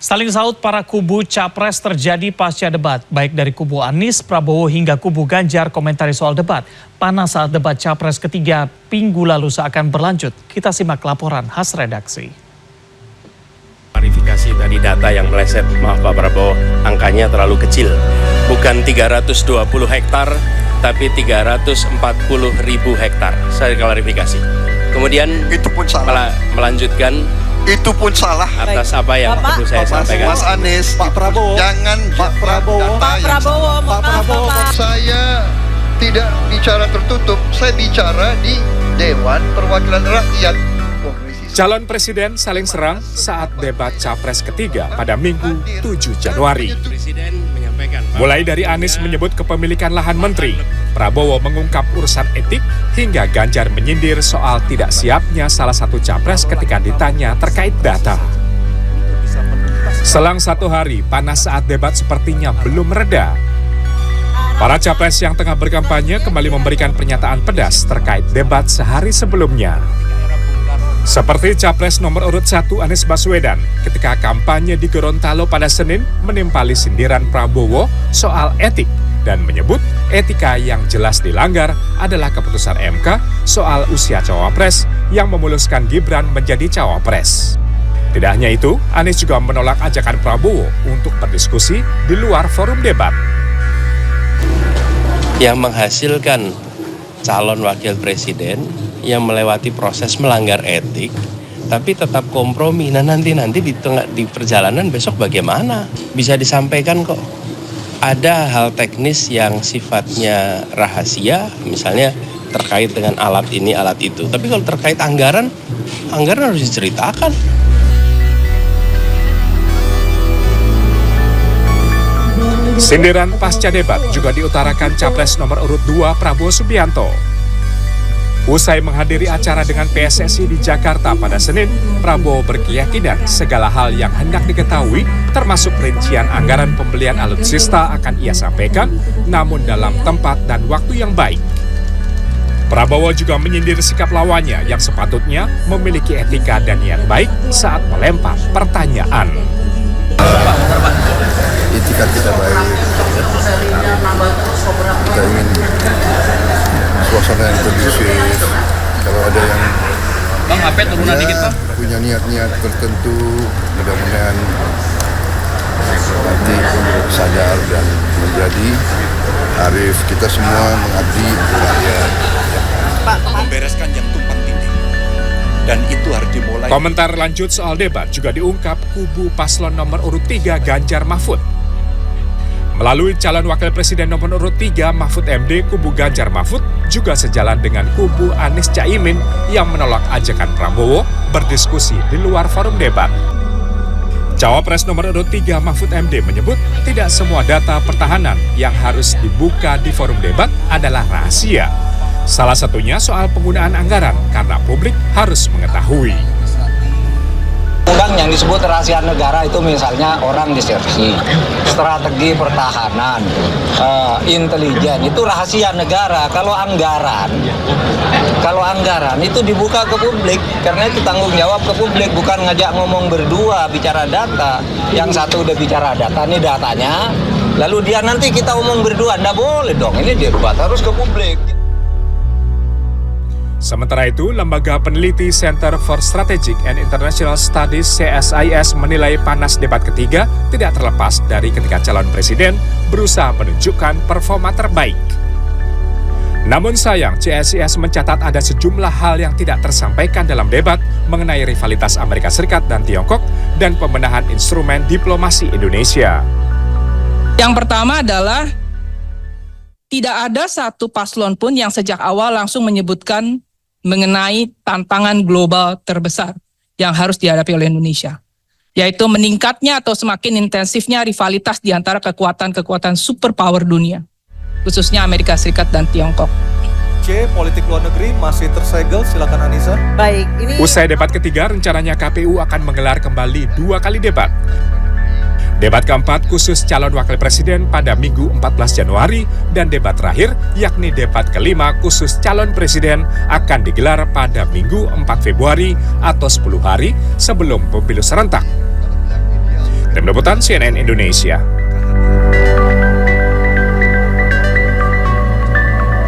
Saling saut para kubu capres terjadi pasca debat, baik dari kubu Anies, Prabowo hingga kubu Ganjar komentari soal debat. Panas saat debat capres ketiga minggu lalu seakan berlanjut. Kita simak laporan khas redaksi. Klarifikasi tadi data yang meleset, maaf Pak Prabowo, angkanya terlalu kecil. Bukan 320 hektar, tapi 340.000 hektar. Saya klarifikasi. Kemudian itu pun salah. Melanjutkan. Itu pun salah. Atas apa yang perlu saya sampaikan. Mas Anies, Pak Prabowo, jangan Pak Prabowo, Pak Prabowo. Saya tidak bicara tertutup, saya bicara di Dewan Perwakilan Rakyat. Calon presiden saling serang saat debat capres ketiga pada Minggu 7 Januari. Mulai dari Anies menyebut kepemilikan lahan menteri, Prabowo mengungkap urusan etik, hingga Ganjar menyindir soal tidak siapnya salah satu capres ketika ditanya terkait data. Selang satu hari, panas saat debat sepertinya belum mereda. Para capres yang tengah berkampanye kembali memberikan pernyataan pedas terkait debat sehari sebelumnya. Seperti capres nomor urut 1 Anies Baswedan ketika kampanye di Gorontalo pada Senin menimpali sindiran Prabowo soal etik dan menyebut etika yang jelas dilanggar adalah keputusan MK soal usia cawapres yang memuluskan Gibran menjadi cawapres. Tidak hanya itu, Anies juga menolak ajakan Prabowo untuk berdiskusi di luar forum debat. Yang menghasilkan calon wakil presiden yang melewati proses melanggar etik, tapi tetap kompromi. Nah nanti di perjalanan besok bagaimana? Bisa disampaikan kok. Ada hal teknis yang sifatnya rahasia, misalnya terkait dengan alat ini, alat itu. Tapi kalau terkait anggaran harus diceritakan. Sindiran pasca debat juga diutarakan capres nomor urut 2 Prabowo Subianto. Usai menghadiri acara dengan PSSI di Jakarta pada Senin, Prabowo berkeyakinan segala hal yang hendak diketahui, termasuk rincian anggaran pembelian alutsista akan ia sampaikan, namun dalam tempat dan waktu yang baik. Prabowo juga menyindir sikap lawannya yang sepatutnya memiliki etika dan niat baik saat melempar pertanyaan. Etika kita baik, kita ingin suasana yang kondusif. Kalau ada yang Bang, HP turunan dikit Bang. Punya niat-niat tertentu, mudah-mudahan nanti sadar dan menjadi arif. Kita semua mengabdi untuk rakyat. Membereskan yang tumpang tindih. Dan itu harus dimulai. Komentar lanjut soal debat juga diungkap kubu paslon nomor urut 3 Ganjar Mahfud. Melalui calon wakil presiden nomor urut 3 Mahfud MD, kubu Ganjar Mahfud juga sejalan dengan kubu Anies Caimin yang menolak ajakan Prabowo berdiskusi di luar forum debat. Cawapres nomor urut 3 Mahfud MD menyebut tidak semua data pertahanan yang harus dibuka di forum debat adalah rahasia. Salah satunya soal penggunaan anggaran karena publik harus mengetahui. Undang yang disebut rahasia negara itu misalnya orang disersi, strategi pertahanan, intelijen, itu rahasia negara. Kalau anggaran itu dibuka ke publik, karena itu tanggung jawab ke publik, bukan ngajak ngomong berdua bicara data. Yang satu udah bicara data, ini datanya, lalu dia nanti kita omong berdua, nggak boleh dong, ini dibuat harus ke publik. Sementara itu, Lembaga Peneliti Center for Strategic and International Studies CSIS menilai panas debat ketiga tidak terlepas dari ketika calon presiden berusaha menunjukkan performa terbaik. Namun sayang, CSIS mencatat ada sejumlah hal yang tidak tersampaikan dalam debat mengenai rivalitas Amerika Serikat dan Tiongkok dan pembenahan instrumen diplomasi Indonesia. Yang pertama adalah tidak ada satu paslon pun yang sejak awal langsung menyebutkan mengenai tantangan global terbesar yang harus dihadapi oleh Indonesia, yaitu meningkatnya atau semakin intensifnya rivalitas di antara kekuatan-kekuatan superpower dunia, khususnya Amerika Serikat dan Tiongkok. Politik luar negeri masih tersegel, silakan Anissa. Baik, ini usai debat ketiga, rencananya KPU akan menggelar kembali 2 kali debat. Debat keempat khusus calon wakil presiden pada Minggu 14 Januari dan debat terakhir yakni debat kelima khusus calon presiden akan digelar pada Minggu 4 Februari atau 10 hari sebelum pemilu serentak. Tim Liputan CNN Indonesia.